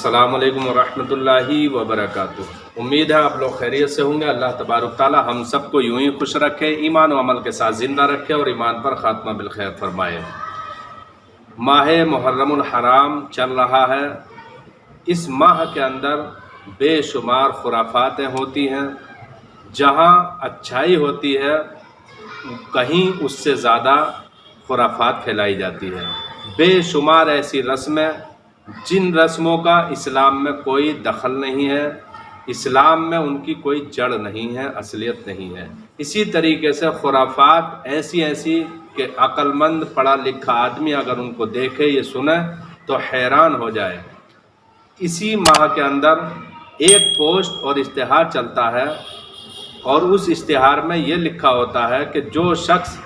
السلام علیکم ورحمۃ اللہ وبرکاتہ۔ امید ہے آپ لوگ خیریت سے ہوں گے۔ اللہ تبارک تعالی ہم سب کو یوں ہی خوش رکھے، ایمان و عمل کے ساتھ زندہ رکھے اور ایمان پر خاتمہ بالخیر فرمائے۔ ماہ محرم الحرام چل رہا ہے۔ اس ماہ کے اندر بے شمار خرافاتیں ہوتی ہیں۔ جہاں اچھائی ہوتی ہے کہیں اس سے زیادہ خرافات پھیلائی جاتی ہے۔ بے شمار ایسی رسمیں جن رسموں کا اسلام میں کوئی دخل نہیں ہے، اسلام میں ان کی کوئی جڑ نہیں ہے، اصلیت نہیں ہے۔ اسی طریقے سے خرافات ایسی کہ عقل مند پڑھا لکھا آدمی اگر ان کو دیکھے یہ سنے تو حیران ہو جائے۔ اسی ماہ کے اندر ایک پوسٹ اور اشتہار چلتا ہے اور اس اشتہار میں یہ لکھا ہوتا ہے کہ جو شخص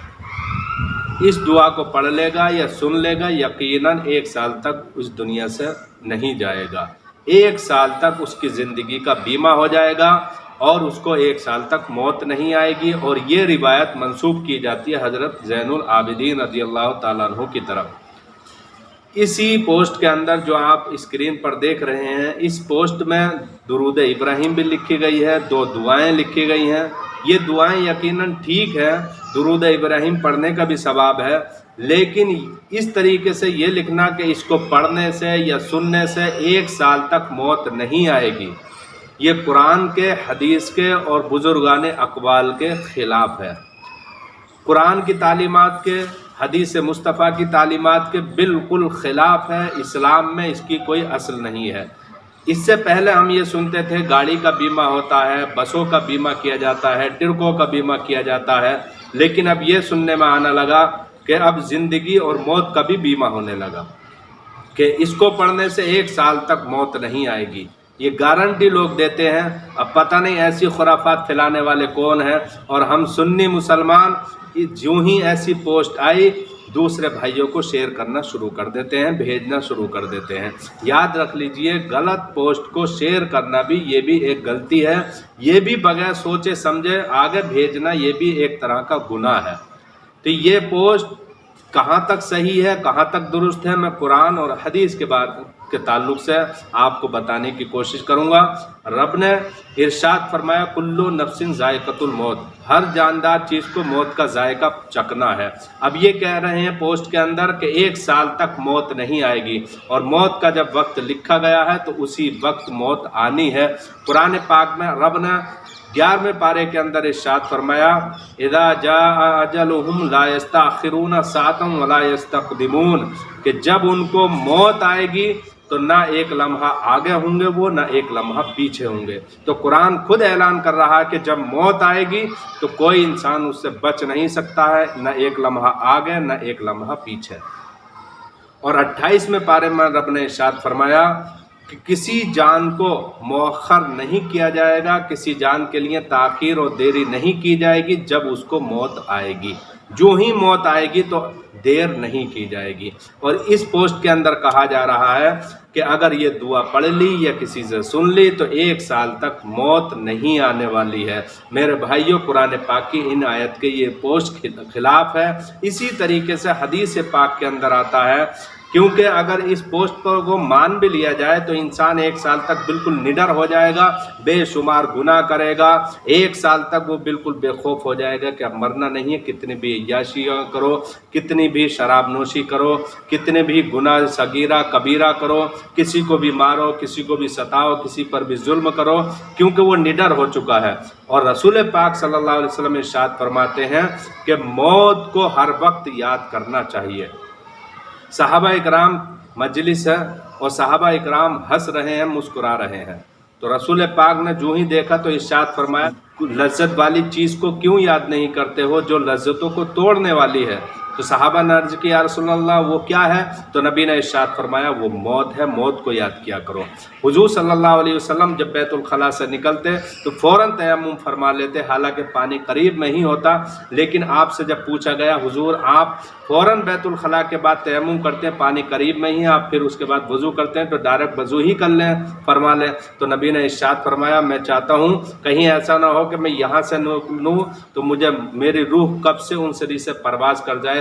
اس دعا کو پڑھ لے گا یا سن لے گا یقیناً 1 سال تک اس دنیا سے نہیں جائے گا۔ 1 سال تک اس کی زندگی کا بیمہ ہو جائے گا اور اس کو 1 سال تک موت نہیں آئے گی۔ اور یہ روایت منسوب کی جاتی ہے حضرت زین العابدین رضی اللہ تعالیٰ عنہ کی طرف۔ اسی پوسٹ کے اندر جو آپ اسکرین پر دیکھ رہے ہیں، اس پوسٹ میں درود ابراہیم بھی لکھی گئی ہے، 2 دعائیں لکھی گئی ہیں۔ یہ دعائیں یقیناً ٹھیک ہے، درود ابراہیم پڑھنے کا بھی ثواب ہے، لیکن اس طریقے سے یہ لکھنا کہ اس کو پڑھنے سے یا سننے سے 1 سال تک موت نہیں آئے گی، یہ قرآن کے، حدیث کے اور بزرگان اقوال کے خلاف ہے۔ قرآن کی تعلیمات کے، حدیث مصطفیٰ کی تعلیمات کے بالکل خلاف ہے۔ اسلام میں اس کی کوئی اصل نہیں ہے۔ اس سے پہلے ہم یہ سنتے تھے گاڑی کا بیمہ ہوتا ہے، بسوں کا بیمہ کیا جاتا ہے، ٹرکوں کا بیمہ کیا جاتا ہے، لیکن اب یہ سننے میں آنے لگا کہ اب زندگی اور موت کا بھی بیمہ ہونے لگا کہ اس کو پڑھنے سے 1 سال تک موت نہیں آئے گی۔ یہ گارنٹی لوگ دیتے ہیں۔ اب پتہ نہیں ایسی خرافات پھیلانے والے کون ہیں، اور ہم سنی مسلمان جو ہی ایسی پوسٹ آئی دوسرے بھائیوں کو شیئر کرنا شروع کر دیتے ہیں، بھیجنا شروع کر دیتے ہیں۔ یاد رکھ لیجئے غلط پوسٹ کو شیئر کرنا بھی یہ بھی ایک غلطی ہے، یہ بھی بغیر سوچے سمجھے آگے بھیجنا یہ بھی ایک طرح کا گناہ ہے۔ تو یہ پوسٹ کہاں تک صحیح ہے، کہاں تک درست ہے، میں قرآن اور حدیث کے تعلق سے آپ کو بتانے کی کوشش کروں گا۔ رب نے ارشاد فرمایا کلو نفس ذائقۃ الموت، ہر جاندار چیز کو موت کا ذائقہ چکھنا ہے۔ اب یہ کہہ رہے ہیں پوسٹ کے اندر کہ 1 سال تک موت نہیں آئے گی، اور موت کا جب وقت لکھا گیا ہے تو اسی وقت موت آنی ہے۔ قرآن پاک میں رب نے 11ویں پارے کے اندر ارشاد فرمایا اذا جاء اجلهم لا يستأخرون ساعة ولا يستقدمون، کہ جب ان کو موت آئے گی تو نہ 1 لمحہ آگے ہوں گے وہ، نہ 1 لمحہ پیچھے ہوں گے۔ تو قرآن خود اعلان کر رہا ہے کہ جب موت آئے گی تو کوئی انسان اس سے بچ نہیں سکتا ہے، نہ 1 لمحہ آگے نہ 1 لمحہ پیچھے۔ اور 28ویں پارے میں رب نے ارشاد فرمایا کہ کسی جان کو مؤخر نہیں کیا جائے گا، کسی جان کے لیے تاخیر اور دیری نہیں کی جائے گی جب اس کو موت آئے گی۔ جو ہی موت آئے گی تو دیر نہیں کی جائے گی۔ اور اس پوسٹ کے اندر کہا جا رہا ہے کہ اگر یہ دعا پڑھ لی یا کسی سے سن لی تو 1 سال تک موت نہیں آنے والی ہے۔ میرے بھائیوں، قرآن پاک کی ان آیت کے یہ پوسٹ خلاف ہے۔ اسی طریقے سے حدیث پاک کے اندر آتا ہے، کیونکہ اگر اس پوسٹ کو مان بھی لیا جائے تو انسان 1 سال تک بالکل نڈر ہو جائے گا، بے شمار گناہ کرے گا۔ 1 سال تک وہ بالکل بے خوف ہو جائے گا کہ اب مرنا نہیں ہے، کتنی بھی عیاشیاں کرو، کتنی بھی شراب نوشی کرو، کتنے بھی گناہ صغیرہ کبیرہ کرو، کسی کو بھی مارو، کسی کو بھی ستاؤ، کسی پر بھی ظلم کرو، کیونکہ وہ نڈر ہو چکا ہے۔ اور رسول پاک صلی اللہ علیہ وسلم ارشاد فرماتے ہیں کہ موت کو ہر وقت یاد کرنا چاہیے۔ صحابہ اکرام مجلس ہے اور صحابہ اکرام ہنس رہے ہیں، مسکرا رہے ہیں، تو رسول پاک نے جو ہی دیکھا تو ارشاد فرمایا لذت والی چیز کو کیوں یاد نہیں کرتے ہو جو لذتوں کو توڑنے والی ہے؟ تو صحابہ نے عرض کیا یا رسول اللہ وہ کیا ہے؟ تو نبی نے ارشاد فرمایا وہ موت ہے، موت کو یاد کیا کرو۔ حضور صلی اللہ علیہ وسلم جب بیت الخلاء سے نکلتے تو فوراً تیمم فرما لیتے، حالانکہ پانی قریب میں ہی ہوتا، لیکن آپ سے جب پوچھا گیا حضور آپ فوراً بیت الخلاء کے بعد تیمم کرتے ہیں، پانی قریب میں ہی ہے، آپ پھر اس کے بعد وضو کرتے ہیں تو ڈائریکٹ وضو ہی کر لیں، فرما لیں؟ تو نبی نے ارشاد فرمایا میں چاہتا ہوں کہیں ایسا نہ ہو کہ میں یہاں سے نکلوں تو مجھے میری روح کب سے ان سری سے پرواز کر جائے،